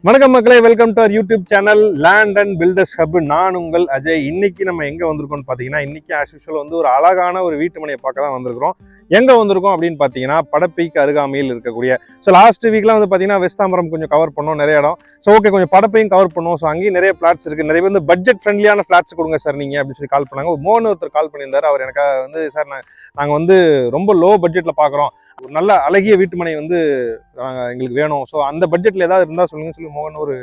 வணக்கம் மக்களே, welcome to our YouTube channel land and builders hub. நான் உங்கள் அஜய். இன்னைக்கு நம்ம எங்கே வந்திருக்கோம்னு பார்த்தீங்கன்னா, இன்னைக்கு ஆஸ் யூஷுவல் வந்து ஒரு அழகான ஒரு வீட்டு மனையை பார்க்க தான் வந்திருக்கிறோம். எங்கே வந்திருக்கோம் அப்படின்னு பார்த்தீங்கன்னா, படப்பைக்கு அருகாமையில் இருக்கக்கூடிய லாஸ்ட் வீக்லாம் வந்து பார்த்தீங்கன்னா வெஸ்தாம்பரம் கொஞ்சம் கவர் பண்ணோம் நிறைய இடம். ஓகே, கொஞ்சம் படப்பையும் கவர் பண்ணுவோம். அங்கேயும் நிறைய பிளாட்ஸ் இருக்குது. நிறைய வந்து பட்ஜெட் ஃப்ரெண்ட்லியான ஃபிளாட்ஸ் கொடுங்க சார் நீங்கள் அப்படின்னு சொல்லி கால் பண்ணாங்க. மோகன் ஒருத்தர் கால் பண்ணியிருந்தார். அவர் எனக்கு வந்து சார் நாங்கள் வந்து ரொம்ப லோ பட்ஜெட்டில் பார்க்குறோம், ஒரு நல்ல அழகிய வீட்டு மனை வந்து எங்களுக்கு வேணும், ஸோ அந்த பட்ஜெட்டில் ஏதாவது இருந்தால் சொல்லுங்கன்னு சொல்லி மோகன் ஒரு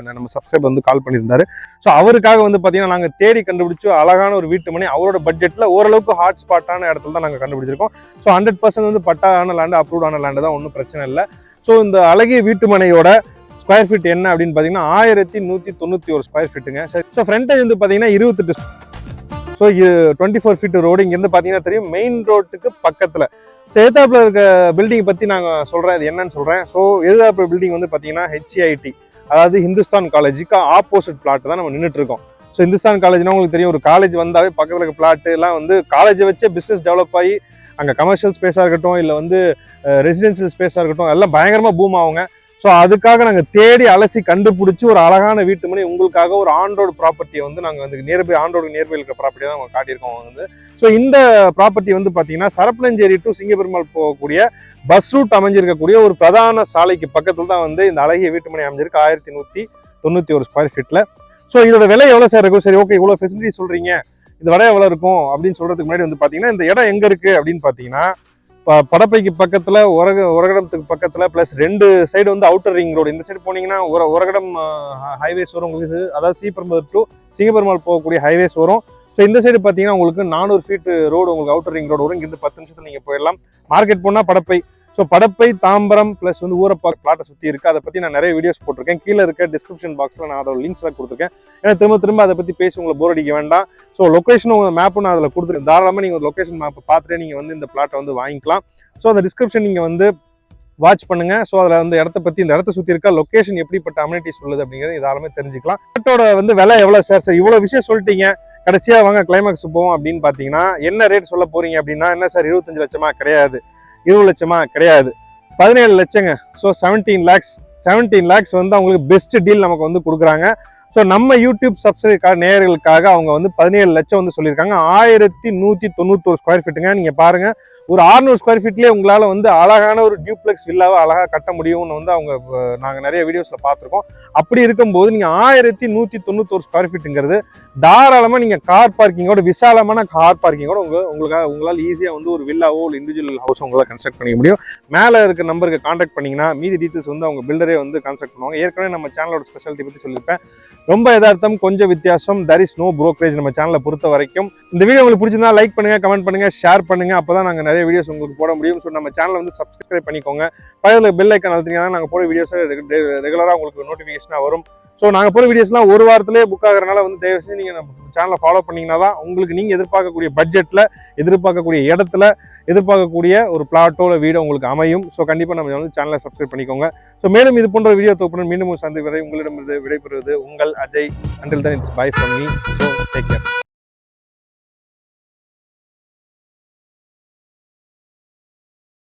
நம்ம சப்ஸ்கிரைபர் வந்து கால் பண்ணியிருந்தாரு. ஸோ அவருக்காக வந்து பார்த்தீங்கன்னா நாங்கள் தேடி கண்டுபிடிச்சு அழகான ஒரு வீட்டு மனை அவரோட பட்ஜெட்டில் ஓரளவுக்கு ஹாட் ஸ்பாட்டான இடத்துல தான் நாங்கள் கண்டுபிடிச்சிருக்கோம். ஸோ 100% வந்து பட்டான லேண்டு, அப்ரூவ்டான லேண்டு தான், ஒன்றும் பிரச்சனை இல்லை. ஸோ இந்த அழகிய வீட்டு மனையோட ஸ்கொயர் ஃபீட் என்ன அப்படின்னு பார்த்தீங்கன்னா 1191 ஸ்கொயர் ஃபீட்டுங்க. ஸோ ஃப்ரண்டேஜ் வந்து பார்த்தீங்கன்னா 28. ஸோ 24 ஃபீட் ரோடு இங்கேருந்து பார்த்தீங்கன்னா தெரியும், மெயின் ரோட்டுக்கு பக்கத்தில். ஸோ எதிர்த்தாப்புல இருக்க பில்டிங் பற்றி நாங்கள் சொல்கிறேன், இது என்னன்னு சொல்கிறேன். ஸோ எதிர்த்தாப்புல பில்டிங் வந்து பார்த்தீங்கன்னா HIT, அதாவது ஹிந்துஸ்தான் காலேஜுக்கு ஆப்போசிட் பிளாட் தான் நம்ம நின்றுட்டு இருக்கோம். ஸோ ஹிந்துஸ்தான் காலேஜ்னா உங்களுக்கு தெரியும், ஒரு காலேஜ் வந்தாவே பக்கத்தில் இருக்க பிளாட்டு எல்லாம் வந்து காலேஜை வச்சே பிஸ்னஸ் டெவலப் ஆகி அங்கே கமர்ஷியல் ஸ்பேஸாக இருக்கட்டும், இல்லை வந்து ரெசிடென்ஷியல் ஸ்பேஸாக இருக்கட்டும், எல்லாம் பயங்கரமாக பூம் ஆகுங்க. ஸோ அதுக்காக நாங்கள் தேடி அலசி கண்டுபிடிச்சி ஒரு அழகான வீட்டு மனை உங்களுக்காக ஒரு ஆன்-ரோடு ப்ராப்பர்ட்டியை வந்து நாங்கள் வந்து நியர்பை ஆன்-ரோடு நியர்பை இருக்கிற ப்ராப்பர்ட்டி தான் காட்டியிருக்கோம் வந்து. ஸோ இந்த ப்ராப்பர்ட்டி வந்து பார்த்தீங்கன்னா சரப்பனஞ்சேரி டு சிங்கப்பெருமாள் போகக்கூடிய பஸ் ரூட் அமைஞ்சிருக்கக்கூடிய ஒரு பிரதான சாலைக்கு பக்கத்தில் தான் வந்து இந்த அழகிய வீட்டு மனை அமைஞ்சிருக்கு 1191 ஸ்கொயர் ஃபீட்டில். ஸோ இதோட விலை எவ்வளோ சார் இருக்கும்? சரி, ஓகே, இவ்வளோ ஃபெசிலிட்டி சொல்கிறீங்க, இந்த விலை எவ்வளோ இருக்கும் அப்படின்னு சொல்கிறதுக்கு முன்னாடி வந்து பார்த்தீங்கன்னா இந்த இடம் எங்கே இருக்குது அப்படின்னு பார்த்தீங்கன்னா படப்பைக்கு பக்கத்தில் உரகடத்துக்கு பக்கத்தில் ப்ளஸ் 2 சைடு வந்து அவுட்டர் ரிங் ரோடு. இந்த சைடு போனீங்கன்னா உரகடம் ஹைவேஸ் வரும் உங்களுக்கு, அதாவது ஸ்ரீபெரும்புதூர் டு சிங்கப்பெருமாள் போகக்கூடிய ஹைவேஸ் வரும். ஸோ இந்த சைடு பார்த்தீங்கன்னா உங்களுக்கு 400 ஃபீட் ரோடு உங்களுக்கு அவுட்டர் ரிங் ரோடு வரும். இங்கிருந்து 10 நிமிஷத்தில் நீங்கள் போயிடலாம். மார்க்கெட் போனால் படப்பை. ஸோ படப்பை, தாம்பரம் ப்ளஸ் வந்து ஊரப்பாக்கு பிளாட்டை சுற்றி இருக்குது. அதை பற்றி நான் நிறைய வீடியோஸ் போட்டிருக்கேன். கீழே இருக்க டிஸ்கிரிப்ஷன் பாக்ஸில் நான் அதோட லிங்க்ஸ்லாம் கொடுத்துருக்கேன். ஏன்னா திரும்ப அதை பற்றி பேசி உங்களை போர் அடிக்க வேண்டாம். ஸோ லொக்கேஷனும் உங்கள் மேப்பும் நான் அதில் கொடுத்துருக்கேன். தாராளமாக நீங்கள் லொக்கேஷன் மேப்பை பார்த்துட்டு நீங்கள் வந்து இந்த பிளாட்டை வந்து வாங்கிக்கலாம். ஸோ அந்த டிஸ்கிரிப்ஷன் நீங்கள் வந்து வாட்ச் பண்ணுங்க. ஸோ அதில் வந்து இடத்த பற்றி, இந்த இடத்த சுற்றி இருக்க லொக்கேஷன் எப்படிப்பட்ட அம்யூனிட்டிஸ் உள்ளது அப்படிங்கிறது இதாலுமே தெரிஞ்சுக்கலாம். பிளாட்டோட வந்து விலை எவ்வளோ சார் இவ்வளோ விஷயம் சொல்லிட்டீங்க, கடைசியாக வாங்க கிளைமேக்ஸ் போவோம் அப்படின்னு பார்த்தீங்கன்னா என்ன ரேட் சொல்ல போறீங்க அப்படின்னா, என்ன சார் 25 லட்சமா? கிடையாது. 20 லட்சமா? கிடையாது. 17 லட்சங்க. ஸோ 17 லேக்ஸ் வந்து அவங்களுக்கு பெஸ்ட் டீல் நமக்கு வந்து கொடுக்குறாங்க. ஸோ நம்ம யூடியூப் சப்ஸ்கிரைப் நேயர்களுக்காக அவங்க வந்து 17 லட்சம் வந்து சொல்லியிருக்காங்க. 1191 ஸ்கொயர் ஃபீட்டுங்க. நீங்கள் பாருங்கள், ஒரு 600 ஸ்கொயர் ஃபீட்லேயே உங்களால் வந்து அழகான ஒரு டியூப்ளெக்ஸ் வில்லாவை அழகாக கட்ட முடியும்னு வந்து அவங்க நாங்கள் நிறைய வீடியோஸில் பார்த்துருக்கோம். அப்படி இருக்கும்போது நீங்கள் 1191 ஸ்கொயர் ஃபீட்டுங்கிறது தாராளமாக நீங்கள் கார் பார்க்கிங்கோட, விசாலமான கார் பார்க்கிங்கோட உங்களால் ஈஸியாக வந்து ஒரு வில்லாவோ ஒரு இண்டிவிஜுவல் ஹவுஸ் உங்களால் கன்ஸ்ட்ரக்ட் பண்ணிக்க முடியும். மேலே இருக்க நம்பருக்கு கான்டாக்ட் பண்ணிங்கன்னா மீதி டீட்டெயில்ஸ் வந்து அவங்க பில்டரே வந்து கன்ஸ்ட்ரக்ட் பண்ணுவாங்க. ஏற்கனவே நம்ம சேனலோட ஸ்பெஷாலிட்டி பற்றி சொல்லியிருப்பேன். ரொம்ப யதார்த்தம், கொஞ்சம் வித்தியாசம், there is no brokerage நம்ம சேனலை பொறுத்த வரைக்கும். இந்த வீடியோ உங்களுக்கு பிடிச்சிருந்தா லைக் பண்ணுங்க, கமெண்ட் பண்ணுங்க, ஷேர் பண்ணுங்க. அப்பதான் நாங்கள் நிறைய வீடியோஸ் உங்களுக்கு போட முடியும். ஸோ நம்ம சேனலை வந்து சப்ஸ்கிரைப் பண்ணிக்கோங்க. பக்கத்தில் பெல் ஐக்கான் அழுத்தினீங்கன்னா நாங்கள் போகிற வீடியோஸ் ரெகுலராக உங்களுக்கு நோட்டிஃபிகேஷனாக வரும். ஸோ நாங்கள் போகிற வீடியோஸ்லாம் ஒரு வாரத்திலே புக் ஆகிறனால வந்து தயவு செஞ்சு நீங்கள் நம்ம சேனலை ஃபாலோ பண்ணிங்கன்னா தான் உங்களுக்கு நீங்கள் எதிர்பார்க்கக்கூடிய பட்ஜெட்டில், எதிர்பார்க்கக்கூடிய இடத்துல, எதிர்பார்க்கக்கூடிய ஒரு பிளாட்டோ வீடியோ உங்களுக்கு அமையும். ஸோ கண்டிப்பாக நம்ம வந்து சேனலை சப்ஸ்கிரைப் பண்ணிக்கோங்க. ஸோ மேலும் இது போன்ற வீடியோ தொகுப்புடன் மீண்டும் சந்திப்பு வரை உங்களிடமிருந்து விடைபெறுவது உங்கள் Ajay. Until then, it's bye from me. So take care.